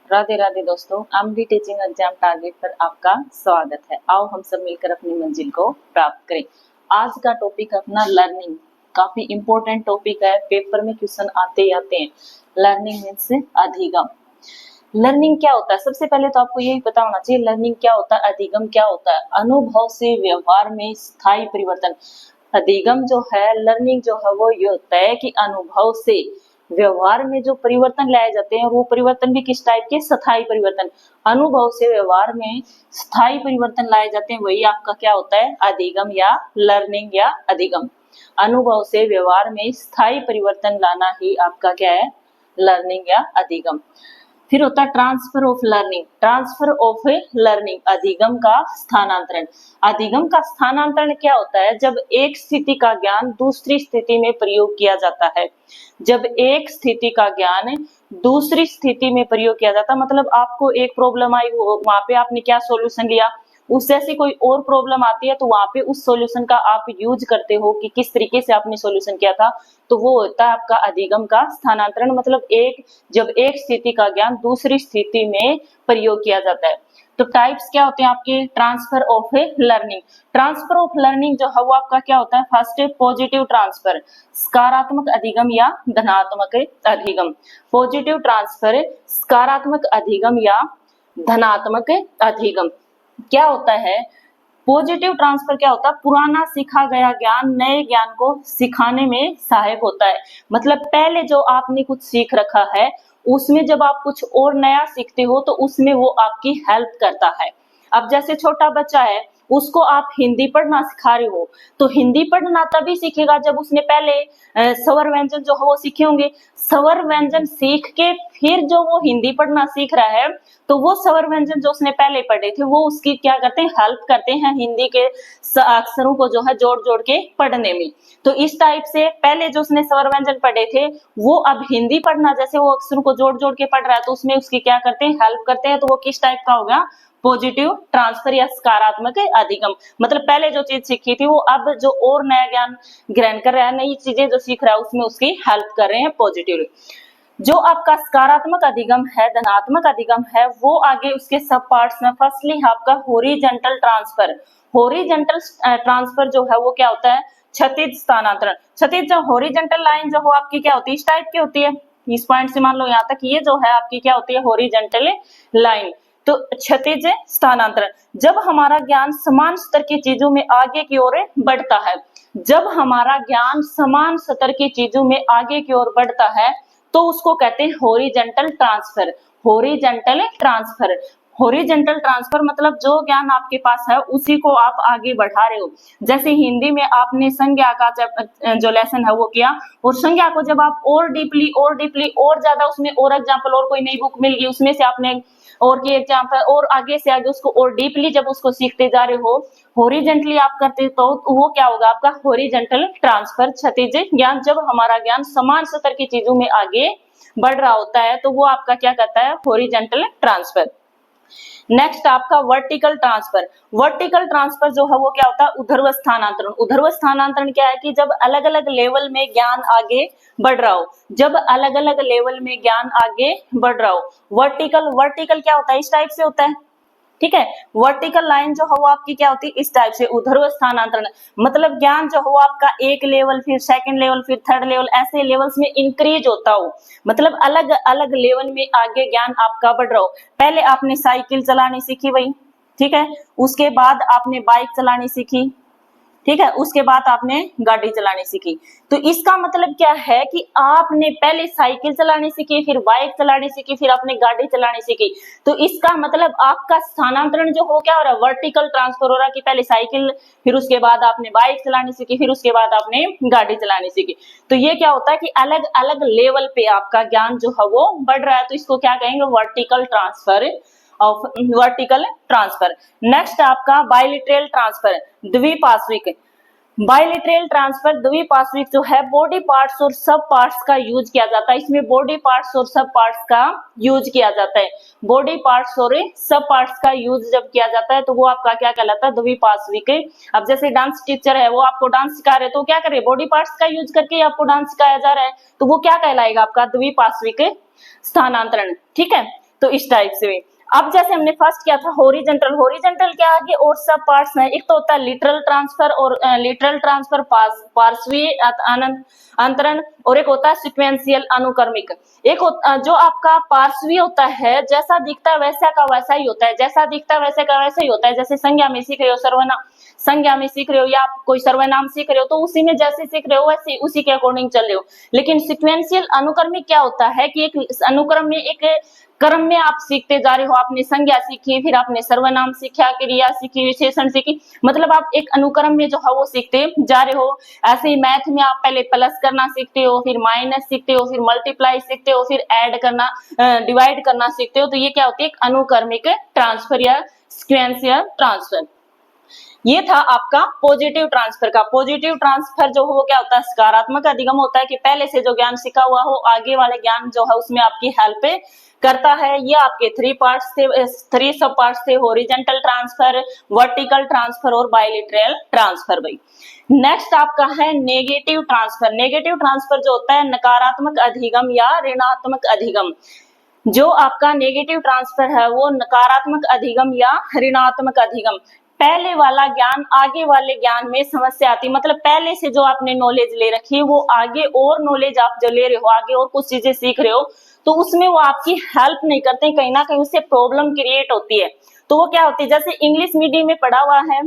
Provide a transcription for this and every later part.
राधे राधे दोस्तों, MD teaching exam target पर आपका स्वागत है। आओ हम सब मिलकर अपनी मंजिल को प्राप्त करें। आज का टॉपिक अपना लर्निंग, काफी इंपॉर्टेंट टॉपिक है। पेपर में क्वेश्चन आते ही आते हैं। लर्निंग मीन्स अधिगम। लर्निंग क्या होता है? सबसे पहले तो आपको यही पता होना चाहिए लर्निंग क्या होता है, अधिगम क्या होता है। अनुभव से व्यवहार में स्थायी परिवर्तन। अधिगम जो है, लर्निंग जो है वो ये होता है कि अनुभव से व्यवहार में जो परिवर्तन लाए जाते हैं, वो परिवर्तन भी किस टाइप के? स्थायी परिवर्तन। अनुभव से व्यवहार में स्थायी परिवर्तन लाए जाते हैं, वही आपका क्या होता है? अधिगम या लर्निंग या अधिगम। अनुभव से व्यवहार में स्थायी परिवर्तन लाना ही आपका क्या है? लर्निंग या अधिगम। फिर होता है transfer of learning. Transfer of learning, अधिगम का स्थानांतरण। अधिगम का स्थानांतरण क्या होता है? जब एक स्थिति का ज्ञान दूसरी स्थिति में प्रयोग किया जाता है। जब एक स्थिति का ज्ञान दूसरी स्थिति में प्रयोग किया जाता है, मतलब आपको एक प्रॉब्लम आई, वहां पे आपने क्या सॉल्यूशन लिया, उस जैसी कोई और प्रॉब्लम आती है तो वहां पे उस सॉल्यूशन का आप यूज करते हो कि किस तरीके से आपने सॉल्यूशन किया था, तो वो होता है आपका अधिगम का स्थानांतरण। मतलब जब एक स्थिति का ज्ञान दूसरी स्थिति में प्रयोग किया जाता है। तो टाइप्स क्या होते हैं आपके? Transfer of learning. Transfer of learning जो है वो आपका क्या होता है? फर्स्ट पॉजिटिव ट्रांसफर, सकारात्मक अधिगम या धनात्मक अधिगम। पॉजिटिव ट्रांसफर, सकारात्मक अधिगम या धनात्मक अधिगम। क्या होता है पॉजिटिव ट्रांसफर? क्या होता है? पुराना सीखा गया ज्ञान नए ज्ञान को सिखाने में सहायक होता है। मतलब पहले जो आपने कुछ सीख रखा है, उसमें जब आप कुछ और नया सीखते हो तो उसमें वो आपकी हेल्प करता है। अब जैसे छोटा बच्चा है, उसको आप हिंदी पढ़ना सिखा रहे हो, तो हिंदी पढ़ना तभी सीखेगा जब उसने पहले स्वर व्यंजन जो है वो सीखे होंगे। स्वर व्यंजन सीख के फिर जो वो हिंदी पढ़ना सीख रहा है, तो वो स्वर व्यंजन जो उसने पहले पढ़े थे वो उसकी क्या करते हैं? हेल्प करते हैं हिंदी के अक्षरों को जो है जोड़ जोड़ के पढ़ने में। तो इस टाइप से पहले जो उसने स्वर व्यंजन पढ़े थे, वो अब हिंदी पढ़ना, जैसे वो अक्षरों को जोड़ जोड़ के पढ़ रहा है, तो उसमें उसकी क्या करते हैं? हेल्प करते हैं। तो वो किस टाइप का होगा? पॉजिटिव ट्रांसफर या सकारात्मक अधिगम। मतलब पहले जो चीज सीखी थी वो अब जो और नया ज्ञान ग्रहण कर रहा है, नई चीजें जो सीख रहा है, उसमें उसकी हेल्प कर रहे हैं पॉजिटिव। जो आपका सकारात्मक अधिगम है, धनात्मक अधिगम है, वो आगे उसके सब पार्ट्स में। फर्स्टली आपका हॉरिजॉन्टल ट्रांसफर। हॉरिजॉन्टल ट्रांसफर जो है वो क्या होता है? क्षैतिज स्थानांतरण। क्षैतिज जो हॉरिजॉन्टल लाइन जो हो आपकी क्या होती है? इस टाइप की होती है। इस पॉइंट से मान लो यहाँ तक, ये जो है आपकी क्या होती है? Horizontal line. तो क्षैतिज स्थानांतरण, जब हमारा ज्ञान समान स्तर की चीजों में आगे की ओर बढ़ता है। जब हमारा ज्ञान समान स्तर की चीजों में आगे की ओर बढ़ता है तो उसको कहते हैं horizontal transfer. Horizontal transfer. Horizontal transfer मतलब जो ज्ञान आपके पास है उसी को आप आगे बढ़ा रहे हो। जैसे हिंदी में आपने संज्ञा का जो लेसन है वो किया, और संज्ञा को जब आप और डीपली और ज्यादा उसमें और एग्जांपल, और कोई नई बुक मिल गई उसमें से आपने और की एग्जांपल और आगे से आगे उसको और डीपली जब उसको सीखते जा रहे हो, हॉरिजॉन्टली आप करते तो वो क्या होगा? आपका हॉरिजॉन्टल ट्रांसफर, क्षैतिज ज्ञान। जब हमारा ज्ञान समान स्तर की चीजों में आगे बढ़ रहा होता है तो वो आपका क्या कहता है? Horizontal transfer. नेक्स्ट आपका वर्टिकल ट्रांसफर। वर्टिकल ट्रांसफर जो है वो क्या होता है? ऊर्ध्व स्थानांतरण। ऊर्ध्व स्थानांतरण क्या है कि जब अलग अलग लेवल में ज्ञान आगे बढ़ रहा हो, जब अलग अलग लेवल में ज्ञान आगे बढ़ रहा हो। वर्टिकल, वर्टिकल क्या होता है? इस टाइप से होता है, ठीक है। वर्टिकल लाइन जो है वो आपकी क्या होती है? इस टाइप से, ऊर्ध्व स्थानांतरण। मतलब ज्ञान जो हो आपका एक लेवल, फिर सेकंड लेवल, फिर थर्ड लेवल, ऐसे लेवल्स में इंक्रीज होता हो। मतलब अलग अलग लेवल में आगे ज्ञान आपका बढ़ रहा हो। पहले आपने साइकिल चलानी सीखी भाई, ठीक है, उसके बाद आपने बाइक चलानी सीखी, ठीक है, उसके बाद आपने गाड़ी चलानी सीखी। तो इसका मतलब क्या है कि आपने पहले साइकिल चलानी सीखी, फिर बाइक चलानी सीखी, फिर आपने गाड़ी चलानी सीखी। तो इसका मतलब आपका स्थानांतरण जो हो क्या हो रहा है? वर्टिकल ट्रांसफर हो रहा है कि पहले साइकिल, फिर उसके बाद आपने बाइक चलानी सीखी, फिर उसके बाद आपने गाड़ी चलानी सीखी। तो ये क्या होता है कि अलग अलग लेवल पे आपका ज्ञान जो है वो बढ़ रहा है, तो इसको क्या कहेंगे? Vertical transfer of vertical transfer. Next आपका बायलिटरल ट्रांसफर, द्विपार्श्विक। बायलिटरल ट्रांसफर द्विपार्श्विक जो है, बॉडी पार्ट्स और सब पार्ट्स का यूज किया जाता है। इसमें बॉडी पार्ट्स और सब पार्ट्स का यूज किया जाता है। बॉडी पार्ट्स और सब पार्ट्स का यूज जब किया जाता है तो वो आपका क्या कहलाता है? द्विपार्श्विक। अब जैसे डांस टीचर है, वो आपको डांस सिखा रहे हैं तो क्या करे? बॉडी पार्ट्स का यूज करके आपको डांस सिखाया जा रहा है, तो वो क्या कहलाएगा? आपका द्विपार्श्विक स्थानांतरण, ठीक है। तो इस टाइप से हुई। अब जैसे हमने फर्स्ट किया था हॉरिजॉन्टल, हॉरिजॉन्टल क्या आगे और सब पार्ट्स हैं, एक तो होता है लिटरल ट्रांसफर और लिटरल ट्रांसफर पार्श्वीय अंतरण, और एक होता है सीक्वेंशियल अनुक्रमिक। एक जो आपका पार्श्वीय होता है, जैसा दिखता है वैसा का वैसा ही होता है, जैसा दिखता है वैसे का वैसा ही होता है। जैसे संज्ञा में सीख रहे हो, सर्वनाम संज्ञा में सीख रहे हो या आप कोई सर्वनाम सीख रहे हो, तो उसी में जैसे सीख रहे हो वैसे उसी के अकॉर्डिंग चल रहे हो। लेकिन सीक्वेंशियल अनुक्रमिक क्या होता है कि एक अनुक्रम में एक क्रम में आप सीखते जा रहे हो। आपने संज्ञा सीखी, फिर आपने सर्वनाम सीखा, क्रिया सीखी, विशेषण सीखी, मतलब आप एक अनुक्रम में जो है वो सीखते जा रहे हो। ऐसे ही मैथ में आप पहले प्लस करना सीखते हो, फिर माइनस सीखते हो, फिर मल्टीप्लाई सीखते हो, फिर ऐड करना डिवाइड करना सीखते हो। तो ये क्या होती है, एक अनुक्रमिक ट्रांसफर या सीक्वेंशियल ट्रांसफर। ये था आपका पॉजिटिव ट्रांसफर का। पॉजिटिव ट्रांसफर जो वो क्या होता है, सकारात्मक अधिगम होता है कि पहले से जो ज्ञान सीखा हुआ हो आगे वाले ज्ञान जो है उसमें आपकी हेल्प करता है। ये आपके 3 सब पार्ट्स थे, हॉरिजॉन्टल ट्रांसफर, वर्टिकल ट्रांसफर और बायलैटरल ट्रांसफर। भाई नेक्स्ट आपका है नेगेटिव ट्रांसफर। नेगेटिव ट्रांसफर जो होता है नकारात्मक अधिगम या ऋणात्मक अधिगम। जो आपका नेगेटिव ट्रांसफर है वो नकारात्मक अधिगम या ऋणात्मक अधिगम। पहले वाला ज्ञान आगे वाले ज्ञान में समस्या आती, मतलब पहले से जो आपने नॉलेज ले रखी है वो आगे और नॉलेज आप जो ले रहे हो, आगे और कुछ चीजें सीख रहे हो, तो उसमें वो आपकी हेल्प नहीं करते, कहीं ना कहीं उससे प्रॉब्लम क्रिएट होती है। तो वो क्या होती है, जैसे इंग्लिश मीडियम में पढ़ा हुआ है,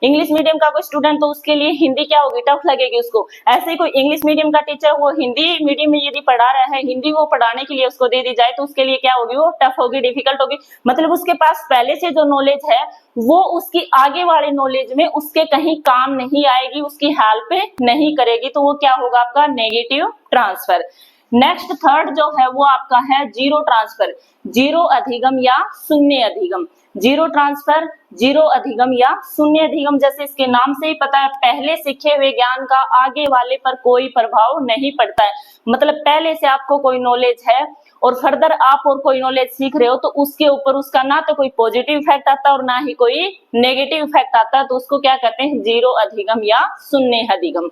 इंग्लिश मीडियम का कोई स्टूडेंट, तो उसके लिए हिंदी क्या होगी, टफ लगेगी उसको। ऐसे ही कोई इंग्लिश मीडियम का टीचर वो हिंदी मीडियम में यदि पढ़ा रहा है, हिंदी वो पढ़ाने के लिए उसको दे दी जाए तो उसके लिए क्या होगी, वो टफ होगी, डिफिकल्ट होगी। मतलब उसके पास पहले से जो नॉलेज है वो उसकी आगे वाले नॉलेज में उसके कहीं काम नहीं आएगी, उसकी हेल्प नहीं करेगी। तो वो क्या होगा, आपका नेगेटिव ट्रांसफर। नेक्स्ट थर्ड जो है वो आपका है जीरो ट्रांसफर, जीरो अधिगम या शून्य अधिगम। जीरो ट्रांसफर, जीरो अधिगम या शून्य अधिगम, जैसे इसके नाम से ही पता है पहले सीखे हुए ज्ञान का आगे वाले पर कोई प्रभाव नहीं पड़ता है। मतलब पहले से आपको कोई नॉलेज है और फर्दर आप और कोई नॉलेज सीख रहे हो तो उसके ऊपर उसका ना तो कोई पॉजिटिव इफेक्ट आता है और ना ही कोई नेगेटिव इफेक्ट आता है। तो उसको क्या कहते हैं, जीरो अधिगम या शून्य अधिगम।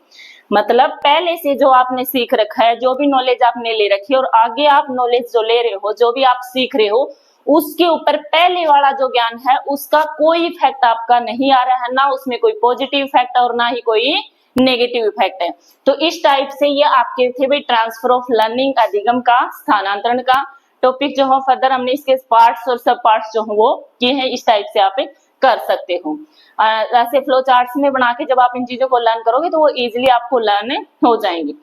मतलब पहले से जो आपने सीख रखा है, जो भी नॉलेज आपने ले रखी है और आगे आप नॉलेज जो ले रहे हो, जो भी आप सीख रहे हो, उसके ऊपर पहले वाला जो ज्ञान है उसका कोई इफेक्ट आपका नहीं आ रहा है, ना उसमें कोई पॉजिटिव इफेक्ट और ना ही कोई नेगेटिव इफेक्ट है। तो इस टाइप से ये आपके थे भाई ट्रांसफर ऑफ लर्निंग, अधिगम का, स्थानांतरण का टॉपिक जो है। फर्दर हमने इसके पार्ट्स और सब पार्ट्स जो है वो किए हैं, इस टाइप से आप कर सकते हो। ऐसे फ्लो चार्ट्स में बना के जब आप इन चीजों को लर्न करोगे तो वो इजीली आपको लर्न हो जाएंगी।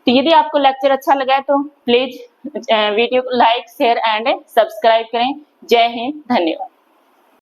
तो यदि आपको लेक्चर अच्छा लगा है तो प्लीज वीडियो को लाइक, शेयर एंड सब्सक्राइब करें। जय हिंद, धन्यवाद।